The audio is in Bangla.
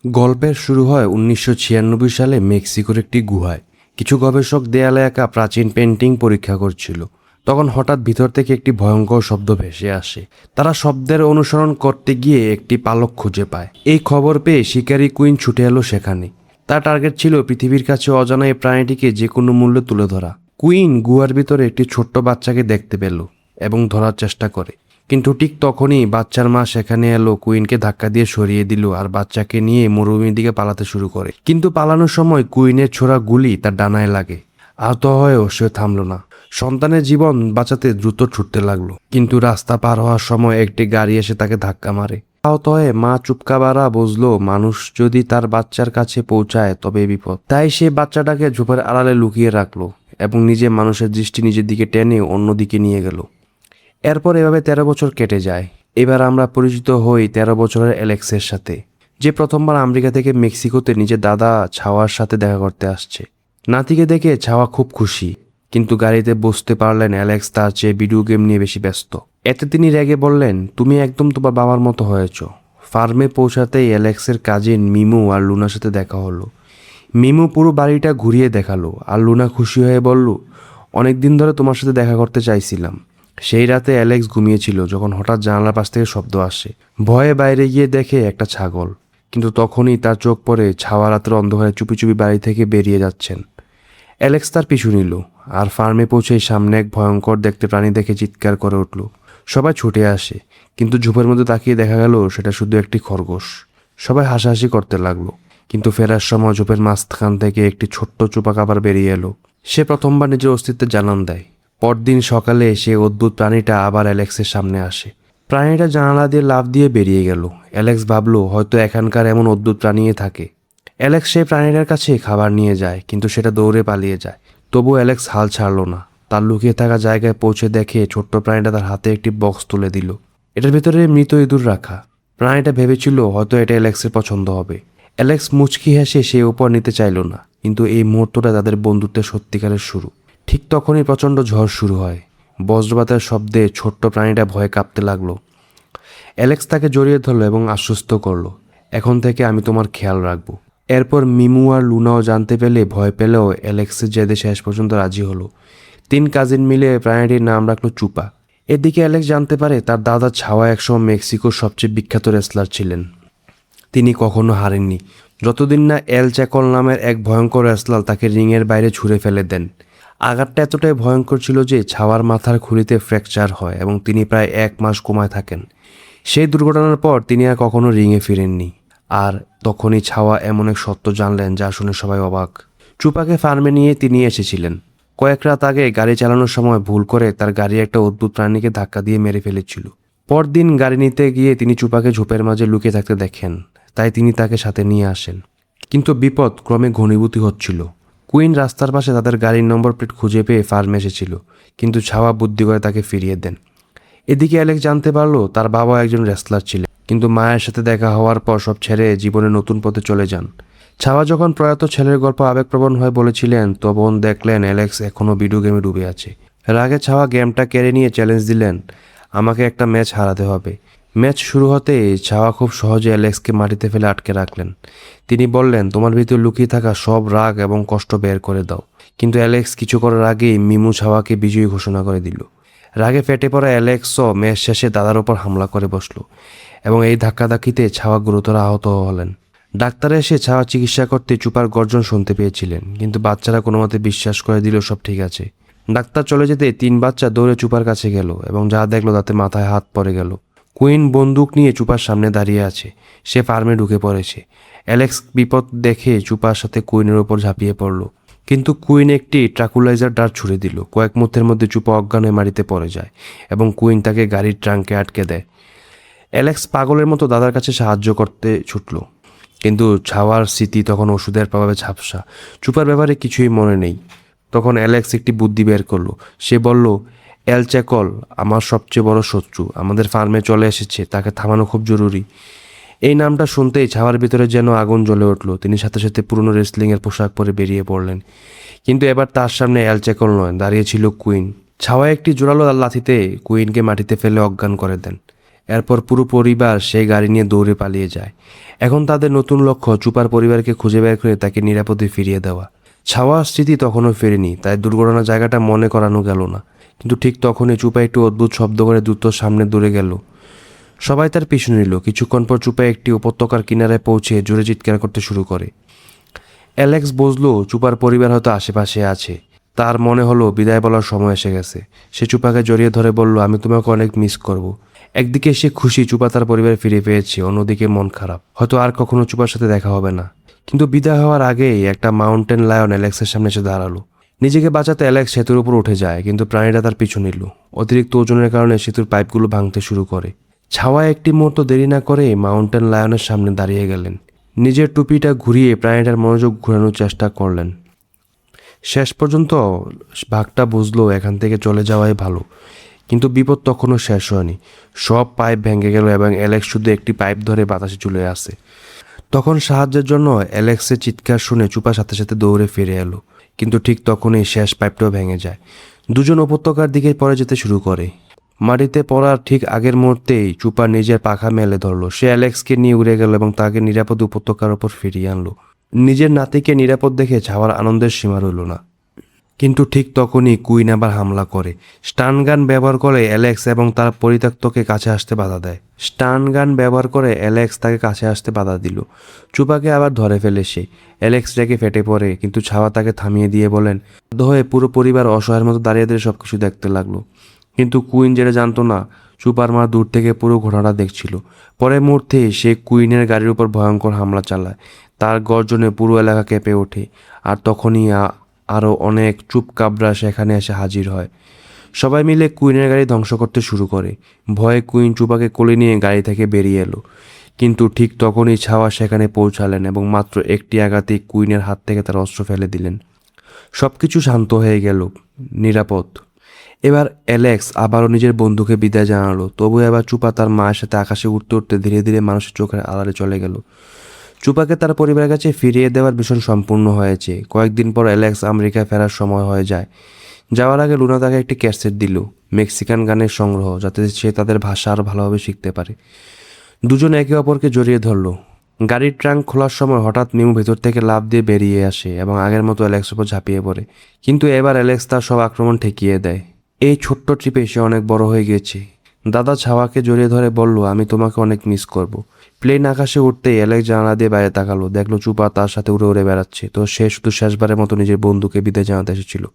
গল্পের শুরু হয় ১৯৯৬ সালে মেক্সিকোর একটি গুহায়। কিছু গবেষক দেয়ালে আঁকা প্রাচীন পেন্টিং পরীক্ষা করছিল। তখন হঠাৎ ভিতর থেকে একটি ভয়ঙ্কর শব্দ ভেসে আসে। তারা শব্দের অনুসরণ করতে গিয়ে একটি পালক খুঁজে পায়। এই খবর পেয়ে শিকারী কুইন ছুটে এলো সেখানে। তার টার্গেট ছিল পৃথিবীর কাছে অজানা এই প্রাণীটিকে যে কোনো মূল্যে তুলে ধরা। কুইন গুহার ভিতরে একটি ছোট্ট বাচ্চাকে দেখতে পেল এবং ধরার চেষ্টা করে, কিন্তু ঠিক তখনই বাচ্চার মা সেখানে এলো, কুইনকে ধাক্কা দিয়ে সরিয়ে দিল আর বাচ্চাকে নিয়ে মরুভূমির দিকে পালাতে শুরু করে। কিন্তু পালানোর সময় কুইনের ছোড়া গুলি তার ডানায় লাগে। আহত হয়েও সে থামল না। সন্তানের জীবন বাঁচাতে দ্রুত ছুটতে লাগলো, কিন্তু রাস্তা পার হওয়ার সময় একটি গাড়ি এসে তাকে ধাক্কা মারে। আহত হয়ে মা চুপকাবারা বুঝলো মানুষ যদি তার বাচ্চার কাছে পৌঁছায় তবে বিপদ। তাই সে বাচ্চাটাকে ঝোপের আড়ালে লুকিয়ে রাখলো এবং নিজে মানুষের দৃষ্টি নিজের দিকে টেনে অন্যদিকে নিয়ে গেল। এরপর এভাবে ১৩ বছর কেটে যায়। এবার আমরা পরিচিত হই ১৩ বছরের অ্যালেক্সের সাথে, যে প্রথমবার আমেরিকা থেকে মেক্সিকোতে নিজের দাদা ছাওয়ার সাথে দেখা করতে আসছে। নাতিকে দেখে ছাওয়া খুব খুশি, কিন্তু গাড়িতে বুঝতে পারলেন অ্যালেক্স তার চেয়ে ভিডিও গেম নিয়ে বেশি ব্যস্ত। এতে তিনি রেগে বললেন, তুমি একদম তোমার বাবার মতো হয়েছ। ফার্মে পৌঁছাতেই অ্যালেক্সের কাজিন মিমু আর লুনার সাথে দেখা হলো। মিমু পুরো বাড়িটা ঘুরিয়ে দেখালো আর লুনা খুশি হয়ে বলল, অনেক দিন ধরে তোমার সাথে দেখা করতে চাইছিলাম। সেই রাতে অ্যালেক্স ঘুমিয়েছিল যখন হঠাৎ জানালার পাশ থেকে শব্দ আসে। ভয়ে বাইরে গিয়ে দেখে একটা ছাগল, কিন্তু তখনই তার চোখ পড়ে ছাওয়া রাতের অন্ধকারে চুপি চুপি বাড়ি থেকে বেরিয়ে যাচ্ছেন। অ্যালেক্স তার পিছু নিল আর ফার্মে পৌঁছে সামনে এক ভয়ঙ্কর দেখতে প্রাণী দেখে চিৎকার করে উঠল। সবাই ছুটে আসে, কিন্তু ঝোপের মধ্যে তাকিয়ে দেখা গেল সেটা শুধু একটি খরগোশ। সবাই হাসাহাসি করতে লাগলো, কিন্তু ফেরার সময় ঝোপের মাঝখান থেকে একটি ছোট্ট চোপাকাবার বেরিয়ে এলো। সে প্রথমবার নিজের অস্তিত্বের জানান দেয়। পরদিন সকালে সে অদ্ভুত প্রাণীটা আবার অ্যালেক্সের সামনে আসে। প্রাণীটা জানালা দিয়ে লাফ দিয়ে বেরিয়ে গেল। অ্যালেক্স ভাবলো হয়তো এখানকার এমন অদ্ভুত প্রাণীই থাকে। অ্যালেক্স সেই প্রাণীটার কাছে খাবার নিয়ে যায়, কিন্তু সেটা দৌড়ে পালিয়ে যায়। তবু অ্যালেক্স হাল ছাড়ল না। তার লুকিয়ে থাকা জায়গায় পৌঁছে দেখে ছোট্ট প্রাণীটা তার হাতে একটি বক্স তুলে দিল। এটার ভিতরে মৃত ইঁদুর রাখা। প্রাণীটা ভেবেছিল হয়তো এটা অ্যালেক্সের পছন্দ হবে। অ্যালেক্স মুচকি হেসে সে উপর নিতে চাইল না, কিন্তু এই মুহূর্তটা তাদের বন্ধুত্বের সত্যিকারের শুরু। ঠিক তখনই প্রচণ্ড ঝড় শুরু হয়। বজ্রপাতের শব্দে ছোট্ট প্রাণীটা ভয়ে কাঁপতে লাগলো। অ্যালেক্স তাকে জড়িয়ে ধরলো এবং আশ্বস্ত করলো, এখন থেকে আমি তোমার খেয়াল রাখবো। এরপর মিমু আর লুনাও জানতে পেলে ভয় পেলেও অ্যালেক্সের জেদে শেষ পর্যন্ত রাজি হলো। ৩ কাজিন মিলে প্রাণীটির নাম রাখলো চুপা। এদিকে অ্যালেক্স জানতে পারে তার দাদা ছাওয়া একসময় মেক্সিকোর সবচেয়ে বিখ্যাত রেসলার ছিলেন। তিনি কখনো হারেননি, যতদিন না এল চ্যাকল নামের এক ভয়ঙ্কর রেসলার তাকে রিংয়ের বাইরে ছুঁড়ে ফেলে দেন। আঘাতটা এতটাই ভয়ঙ্কর ছিল যে ছাওয়ার মাথার খুলিতে ফ্র্যাকচার হয় এবং তিনি প্রায় ১ মাস কোমায় থাকেন। সেই দুর্ঘটনার পর তিনি আর কখনো রিংয়ে ফিরেননি। আর তখনই ছাওয়া এমন এক সত্য জানলেন যা শুনে সবাই অবাক। চুপাকে ফার্মে নিয়ে তিনি এসেছিলেন। কয়েক রাত আগে গাড়ি চালানোর সময় ভুল করে তার গাড়ি একটা অদ্ভুত প্রাণীকে ধাক্কা দিয়ে মেরে ফেলেছিল। পরদিন গাড়ি নিতে গিয়ে তিনি চুপাকে ঝোপের মাঝে লুকিয়ে থাকতে দেখেন, তাই তিনি তাকে সাথে নিয়ে আসেন। কিন্তু বিপদ ক্রমে ঘনীভূত হচ্ছিল। কুইন রাস্তার পাশে তাদের গাড়ির নম্বর প্লেট খুঁজে পেয়ে ফার্মে এসেছিল, কিন্তু ছাওয়া বুদ্ধি করে তাকে ফিরিয়ে দেন। এদিকে অ্যালেক্স জানতে পারলো তার বাবা একজন রেসলার ছিলেন, কিন্তু মায়ের সাথে দেখা হওয়ার পর সব ছেড়ে জীবনে নতুন পথে চলে যান। ছাওয়া যখন প্রয়াত ছেলের গল্প আবেগপ্রবণ হয়ে বলেছিলেন, তখন দেখলেন অ্যালেক্স এখনও ভিডিও গেমে ডুবে আছে। রাগে ছাওয়া গেমটা কেড়ে নিয়ে চ্যালেঞ্জ দিলেন, আমাকে একটা ম্যাচ হারাতে হবে। ম্যাচ শুরু হতেই ছাওয়া খুব সহজে অ্যালেক্সকে মাটিতে ফেলে আটকে রাখলেন। তিনি বললেন, তোমার ভিতরে লুকিয়ে থাকা সব রাগ এবং কষ্ট বের করে দাও। কিন্তু অ্যালেক্স কিছু করার আগেই মিমু ছাওয়াকে বিজয়ী ঘোষণা করে দিল। রাগে ফেটে পড়া অ্যালেক্সও ম্যাচ শেষে দাদার ওপর হামলা করে বসল এবং এই ধাক্কাধাক্কিতে ছাওয়া গুরুতর আহত হলেন। ডাক্তার এসে ছাওয়া চিকিৎসা করতে চুপার গর্জন শুনতে পেয়েছিলেন, কিন্তু বাচ্চারা কোনো মতে বিশ্বাস করে দিল সব ঠিক আছে। ডাক্তার চলে যেতে ৩ বাচ্চা দৌড়ে চুপার কাছে গেল এবং যা দেখলো তাতে মাথায় হাত পড়ে গেল। কুইন বন্দুক নিয়ে চুপার সামনে দাঁড়িয়ে আছে। সে ফার্মে ঢুকে পড়েছে। অ্যালেক্স বিপদ দেখে চুপার সাথে কুইনের ওপর ঝাঁপিয়ে পড়ল, কিন্তু কুইন একটি ট্রাকুলাইজার ডার্ট ছুড়ে দিল। কয়েক মুহূর্তের মধ্যে চুপা অজ্ঞান হয়ে মাটিতে পড়ে যায় এবং কুইন তাকে গাড়ির ট্রাঙ্কে আটকে দেয়। অ্যালেক্স পাগলের মতো দাদার কাছে সাহায্য করতে ছুটল, কিন্তু ছাওয়ার স্মৃতি তখন ওষুধের প্রভাবে ঝাপসা। চুপার ব্যাপারে কিছুই মনে নেই। তখন অ্যালেক্স একটি বুদ্ধি বের করলো। সে বলল, এল চ্যাকল আমার সবচেয়ে বড় শত্রু আমাদের ফার্মে চলে এসেছে, তাকে থামানো খুব জরুরি। এই নামটা শুনতেই ছাওয়ার ভিতরে যেন আগুন জ্বলে উঠল। তিনি সাথে সাথে পুরনো রেসলিংয়ের পোশাক পরে বেরিয়ে পড়লেন, কিন্তু এবার তার সামনে এল চ্যাকল নয়, দাঁড়িয়ে ছিল কুইন। ছাওয়া একটি জোরালো লাথিতে কুইনকে মাটিতে ফেলে অজ্ঞান করে দেন। এরপর পুরো পরিবার সেই গাড়ি নিয়ে দৌড়ে পালিয়ে যায়। এখন তাদের নতুন লক্ষ্য চুপার পরিবারকে খুঁজে বের করে তাকে নিরাপদে ফিরিয়ে দেওয়া। ছাওয়ার স্মৃতি তখনও ফেরেনি, তাই দুর্ঘটনার জায়গাটা মনে করানো গেল না। কিন্তু ঠিক তখনই চুপা একটু অদ্ভুত শব্দ করে দ্রুত সামনে দৌড়ে গেল। সবাই তার পিছু নিল। কিছুক্ষণ পর চুপা একটি উপত্যকার কিনারায় পৌঁছে জোরে চিৎকার করতে শুরু করে। অ্যালেক্স বুঝলো চুপার পরিবার হয়তো আশেপাশে আছে। তার মনে হলো বিদায় বলার সময় এসে গেছে। সে চুপাকে জড়িয়ে ধরে বলল, আমি তোমাকে অনেক মিস করব। একদিকে সে খুশি চুপা তার পরিবার ফিরে পেয়েছে, অন্যদিকে মন খারাপ, হয়তো আর কখনো চুপার সাথে দেখা হবে না। কিন্তু বিদায় হওয়ার আগেই একটা মাউন্টেন লায়ন অ্যালেক্সের সামনে এসে দাঁড়ালো। নিজেকে বাঁচাতে অ্যালেক্স সেতুর উপর উঠে যায়, কিন্তু প্রাণীটা তার পিছু নিল। অতিরিক্ত ওজনের কারণে সেতুর পাইপগুলো ভাঙতে শুরু করে। ছাওয়া একটি মুহূর্ত দেরি না করে মাউন্টেন লায়নের সামনে দাঁড়িয়ে গেলেন। নিজের টুপিটা ঘুরিয়ে প্রাণীটার মনোযোগ ঘোরানোর চেষ্টা করলেন। শেষ পর্যন্ত বাঘটা বুঝলো এখান থেকে চলে যাওয়াই ভালো। কিন্তু বিপদ তখনও শেষ হয়নি। সব পাইপ ভেঙে গেল এবং অ্যালেক্স শুধু একটি পাইপ ধরে বাতাসে চলে আসে। তখন সাহায্যের জন্য অ্যালেক্সের চিৎকার শুনে চুপা সাথে সাথে দৌড়ে ফিরে এলো। কিন্তু ঠিক তখনই শেষ পাইপটাও ভেঙে যায়। দুজন উপত্যকার দিকে পরে যেতে শুরু করে। মাটিতে পড়ার ঠিক আগের মুহূর্তেই চুপা নিজের পাখা মেলে ধরলো। সে অ্যালেক্সকে নিয়ে উড়ে গেল এবং তাকে নিরাপদ উপত্যকার ওপর ফিরিয়ে আনলো। নিজের নাতিকে নিরাপদ দেখে ছাওয়ার আনন্দের সীমা রইল না। কিন্তু ঠিক তখনই কুইন আবার হামলা করে। স্টান গান ব্যবহার করে অ্যালেক্স এবং তার পরিত্যক্তকে কাছে আসতে বাধা দেয়। স্টান গান ব্যবহার করে অ্যালেক্স তাকে কাছে আসতে বাধা দিল। চুপাকে আবার ধরে ফেলে সে। অ্যালেক্স রেগে ফেটে পড়ে, কিন্তু ছাওয়া তাকে থামিয়ে দিয়ে বলেন, বাধ্য হয়ে পুরো পরিবার অসহায়ের মতো দাঁড়িয়ে দাঁড়িয়ে সবকিছু দেখতে লাগলো। কিন্তু কুইন যেটা জানতো না, চুপার মা দূর থেকে পুরো ঘটনাটা দেখছিল। পরের মুহূর্তে সে কুইনের গাড়ির উপর ভয়ঙ্কর হামলা চালায়। তার গর্জনে পুরো এলাকা কেঁপে ওঠে। আর তখনই আরও অনেক চুপকাবরা সেখানে এসে হাজির হয়। সবাই মিলে কুইনের গাড়ি ধ্বংস করতে শুরু করে। ভয়ে কুইন চুপাকে কোলে নিয়ে গাড়ি থেকে বেরিয়ে এলো। কিন্তু ঠিক তখনই ছাওয়া সেখানে পৌঁছালেন এবং মাত্র একটি আঘাতেই কুইনের হাত থেকে তার অস্ত্র ফেলে দিলেন। সব কিছু শান্ত হয়ে গেল, নিরাপদ। এবার অ্যালেক্স আবারও নিজের বন্ধুকে বিদায় জানালো। তবু এবার চুপা তার মায়ের সাথে আকাশে উঠতে উঠতে ধীরে ধীরে মানুষের চোখের আড়ালে চলে গেল। চুপাকে তার পরিবারের কাছে ফিরিয়ে দেওয়ার মিশন সম্পূর্ণ হয়েছে। কয়েকদিন পর অ্যালেক্স আমেরিকায় ফেরার সময় হয়ে যায়। যাওয়ার আগে লুনা তাকে একটি ক্যাসেট দিল, মেক্সিকান গানের সংগ্রহ, যাতে সে তাদের ভাষা আরও ভালোভাবে শিখতে পারে। দুজন একে অপরকে জড়িয়ে ধরল। গাড়ির ট্রাঙ্ক খোলার সময় হঠাৎ মিমু ভেতর থেকে লাফ দিয়ে বেরিয়ে আসে এবং আগের মতো অ্যালেক্স উপর ঝাঁপিয়ে পড়ে। কিন্তু এবার অ্যালেক্স তার সব আক্রমণ ঠেকিয়ে দেয়। এই ছোট্ট ট্রিপে সে অনেক বড় হয়ে গেছে। দাদা ছাওয়াকে জড়িয়ে ধরে বলল, আমি তোমাকে অনেক মিস করব। প্লেন আকাশে উঠতেই অ্যালেক্স জানালা দিয়ে বাইরে তাকালো। দেখলো চুপা তার সাথে উড়ে উড়ে বেড়াচ্ছে। তো সে শুধু শেষবারের মতো নিজের বন্ধুকে বিদায় জানাতে এসেছিল।